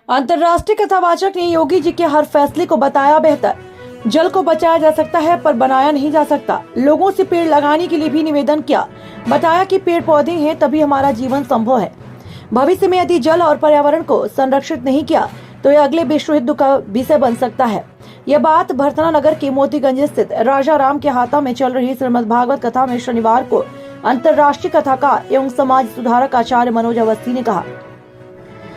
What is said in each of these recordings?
अंतर्राष्ट्रीय कथावाचक ने योगी जी के हर फैसले को बताया बेहतर। जल को बचाया जा सकता है पर बनाया नहीं जा सकता। लोगों से पेड़ लगाने के लिए भी निवेदन किया। बताया कि पेड़ पौधे हैं तभी हमारा जीवन संभव है। भविष्य में यदि जल और पर्यावरण को संरक्षित नहीं किया तो यह अगले विश्व युद्ध का विषय बन सकता है। यह बात भरतना नगर के मोतीगंज स्थित राजा राम के हाथा में चल रही श्रीमद् भागवत कथा में शनिवार को अंतर्राष्ट्रीय कथाकार एवं समाज सुधारक आचार्य मनोज अवस्थी ने कहा।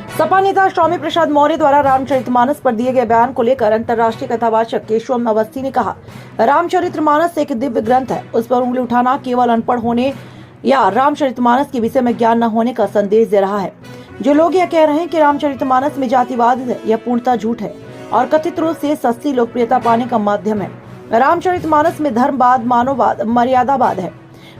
सपा नेता स्वामी प्रसाद मौर्य द्वारा रामचरितमानस पर दिए गए बयान को लेकर अंतर्राष्ट्रीय कथावाचक केशव अवस्थी ने कहा, रामचरितमानस एक दिव्य ग्रंथ है। उस पर उंगली उठाना केवल अनपढ़ होने या रामचरितमानस के विषय में ज्ञान न होने का संदेश दे रहा है। जो लोग यह कह रहे हैं कि रामचरितमानस में जातिवाद है, यह पूर्णतः झूठ है और कथित रूप से सस्ती लोकप्रियता पाने का माध्यम है। रामचरितमानस में धर्मवाद, मानववाद, मर्यादावाद है।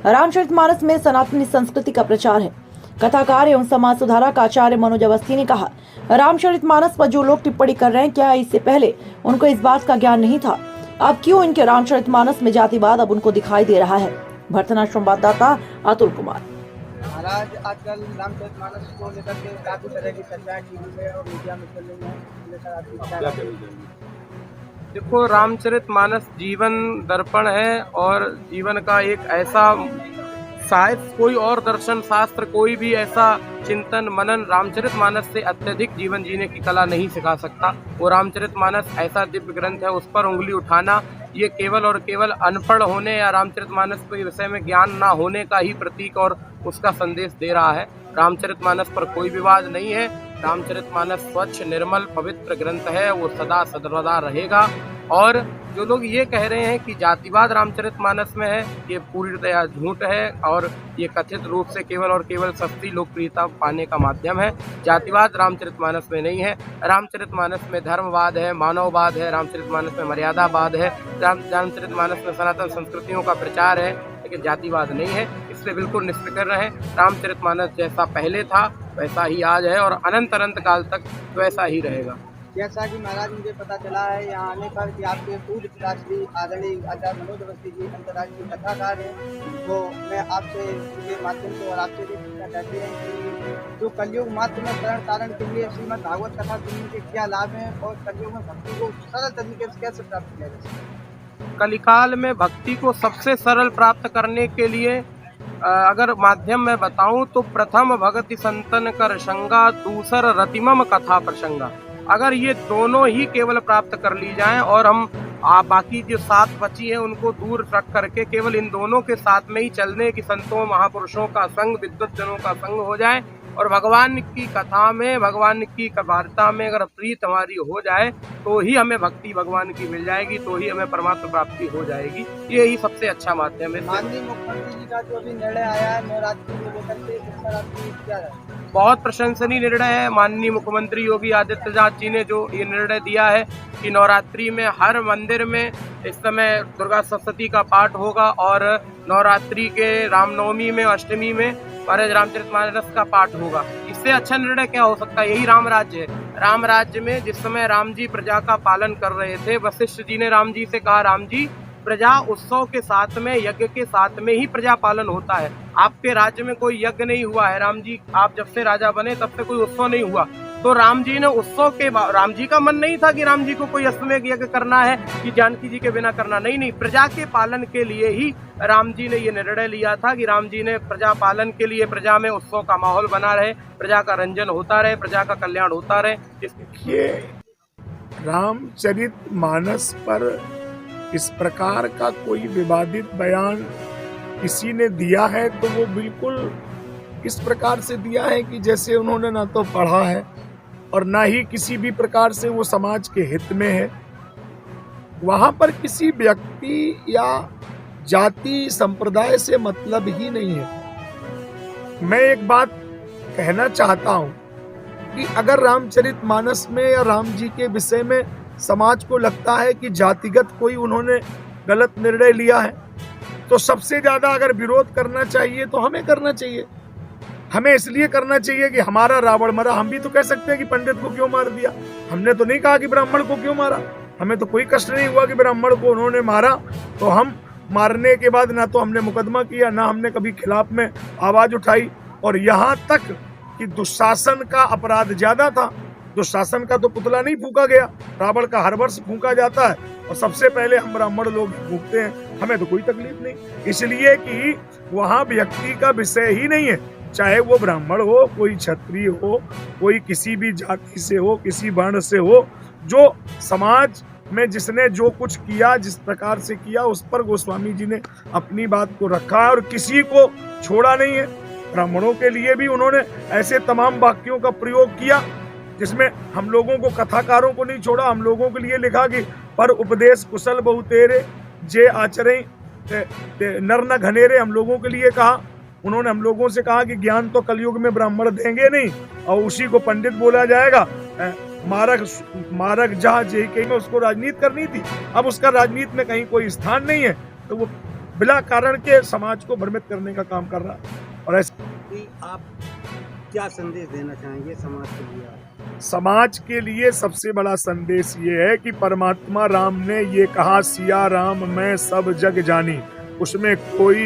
रामचरितमानस में सनातनी संस्कृति का प्रचार है। कथाकार एवं समाज सुधारक आचार्य मनोज अवस्थी ने कहा, रामचरितमानस पर जो लोग टिप्पणी कर रहे हैं, क्या इससे पहले उनको इस बात का ज्ञान नहीं था? अब क्यों इनके रामचरितमानस में जातिवाद अब उनको दिखाई दे रहा है? भरतना संवाददाता अतुल कुमार। महाराज, आजकल रामचरितमानस को लेकर के काफी तरह की चर्चाएं टीवी में और मीडिया में चल रही हैं। लेकर आपकी क्या राय है? देखो, रामचरितमानस जीवन दर्पण है और जीवन का एक ऐसा शायद कोई और दर्शन शास्त्र, कोई भी ऐसा चिंतन मनन रामचरितमानस से अत्यधिक जीवन जीने की कला नहीं सिखा सकता। वो रामचरितमानस ऐसा दिव्य ग्रंथ है, उस पर उंगली उठाना ये केवल और केवल अनपढ़ होने या रामचरितमानस के विषय में ज्ञान ना होने का ही प्रतीक और उसका संदेश दे रहा है। रामचरितमानस पर कोई विवाद नहीं है। रामचरितमानस स्वच्छ, निर्मल, पवित्र ग्रंथ है। वो सदा सर्वदा रहेगा। और जो लोग ये कह रहे हैं कि जातिवाद रामचरितमानस में है, ये पूर्णतया झूठ है और ये कथित रूप से केवल और केवल सस्ती लोकप्रियता पाने का माध्यम है। जातिवाद रामचरितमानस में नहीं है। रामचरितमानस में धर्मवाद है, मानववाद है, रामचरितमानस में मर्यादावाद है, रामचरितमानस में सनातन संस्कृतियों का प्रचार है, लेकिन जातिवाद नहीं है। इसलिए बिल्कुल निष्फिक्र रहें। रामचरितमानस जैसा पहले था वैसा ही आज है और अनंत काल तक वैसा ही रहेगा। जैसा कि महाराज मुझे पता चला है यहाँ आने पर कि आपके पूज्य पिताश्री आदरणीय आचार्य मनोज अवस्थी जी अंतर्राष्ट्रीय कथाकार हैं, तो मैं आपसे इसके माध्यम से और आपसे भी पूछना चाहते हैं कि जो कलयुग मात्र में तरण तारण के लिए श्रीमद् भागवत कथा सुनने के क्या लाभ हैं और कलयुग में भक्ति को सरल तरीके से कैसे प्राप्त किया जा सकता है? कलिकाल में भक्ति को सबसे सरल प्राप्त करने के लिए अगर माध्यम में बताऊं तो प्रथम भगति संतन कर संगा, दूसर रतिमम कथा प्रसंगा। अगर ये दोनों ही केवल प्राप्त कर ली जाएं और हम बाकी जो 7 बची है उनको दूर रख करके केवल इन दोनों के साथ में ही चलने की संतों महापुरुषों का संग, विद्वत जनों का संग हो जाए और भगवान की कथा में, भगवान की वार्ता में अगर प्रीत हमारी हो जाए तो ही हमें भक्ति भगवान की मिल जाएगी, तो ही हमें परमात्मा प्राप्ति हो जाएगी। यही सबसे अच्छा माध्यम है। माननीय मुख्यमंत्री जी का जो भी निर्णय आया है नवरात्रि को लेकर के, इस पर आपकी क्या राय? बहुत प्रशंसनीय निर्णय है। माननीय मुख्यमंत्री योगी आदित्यनाथ जी ने जो ये निर्णय दिया है कि नवरात्रि में हर मंदिर में इस समय दुर्गा सप्तशती का पाठ होगा और नवरात्रि के रामनवमी में, अष्टमी में महाराज रामचरितमानस का पाठ होगा। इससे अच्छा निर्णय क्या हो सकता है? यही राम राज्य है। राम राज्य में जिस समय राम जी प्रजा का पालन कर रहे थे, वशिष्ठ जी ने राम जी से कहा, राम जी प्रजा उत्सव के साथ में, यज्ञ के साथ में ही प्रजा पालन होता है। आपके राज्य में कोई यज्ञ नहीं हुआ है। राम जी आप जब से राजा बने तब से कोई उत्सव नहीं हुआ। तो राम जी ने उत्सव के राम जी का मन नहीं था कि राम जी को कोई अश्वमेध यज्ञ करना है कि जानकी जी के बिना करना, नहीं, प्रजा के पालन के लिए ही राम जी ने ये निर्णय लिया था कि राम जी ने प्रजा पालन के लिए, प्रजा में उत्सव का माहौल बना रहे, प्रजा का रंजन होता रहे, प्रजा का कल्याण होता रहे। देखिए, रामचरितमानस पर इस प्रकार का कोई विवादित बयान किसी ने दिया है तो वो बिल्कुल इस प्रकार से दिया है कि जैसे उन्होंने ना तो पढ़ा है और ना ही किसी भी प्रकार से वो समाज के हित में है। वहां पर किसी व्यक्ति या जाति संप्रदाय से मतलब ही नहीं है। मैं एक बात कहना चाहता हूं कि अगर रामचरितमानस में या राम जी के विषय में समाज को लगता है कि जातिगत कोई उन्होंने गलत निर्णय लिया है तो सबसे ज्यादा अगर विरोध करना चाहिए तो हमें करना चाहिए। हमें इसलिए करना चाहिए कि हमारा रावण मरा। हम भी तो कह सकते हैं कि पंडित को क्यों मार दिया। हमने तो नहीं कहा कि ब्राह्मण को क्यों मारा। हमें तो कोई कष्ट नहीं हुआ कि ब्राह्मण को उन्होंने मारा। तो हम मारने के बाद ना तो हमने मुकदमा किया, ना हमने कभी खिलाफ में आवाज उठाई। और यहाँ तक कि दुशासन का अपराध ज्यादा था। दुशासन का तो पुतला नहीं फूका गया, रावण का हर वर्ष फूका जाता है और सबसे पहले हम ब्राह्मण लोग फूकते हैं, हमें तो कोई तकलीफ नहीं, इसलिए कि वहां व्यक्ति का विषय ही नहीं है, चाहे वो ब्राह्मण हो, कोई क्षत्रिय हो, कोई किसी भी जाति से हो, किसी वर्ण से हो, जो समाज में जिसने जो कुछ किया, जिस प्रकार से किया, उस पर गोस्वामी जी ने अपनी बात को रखा है और किसी को छोड़ा नहीं है। ब्राह्मणों के लिए भी उन्होंने ऐसे तमाम वाक्यों का प्रयोग किया जिसमें हम लोगों को, कथाकारों को नहीं छोड़ा, हम लोगों के लिए लिखा कि पर उपदेश कुशल बहु तेरे जे आचरे नर न घनेरे, हम लोगों के लिए कहा। उन्होंने हम लोगों से कहा कि ज्ञान तो कलयुग में ब्राह्मण देंगे नहीं और उसी को पंडित बोला जाएगा, मारक जहाँ जे कहीं में उसको राजनीति करनी थी, अब उसका राजनीति में कहीं कोई स्थान नहीं है, तो वो बिना कारण के समाज को भ्रमित करने का काम कर रहा है। और ऐसे आप क्या संदेश देना चाहेंगे समाज के लिए? समाज के लिए सबसे बड़ा संदेश ये है कि परमात्मा राम ने ये कहा, सिया राम मैं सब जग जानी, उसमें कोई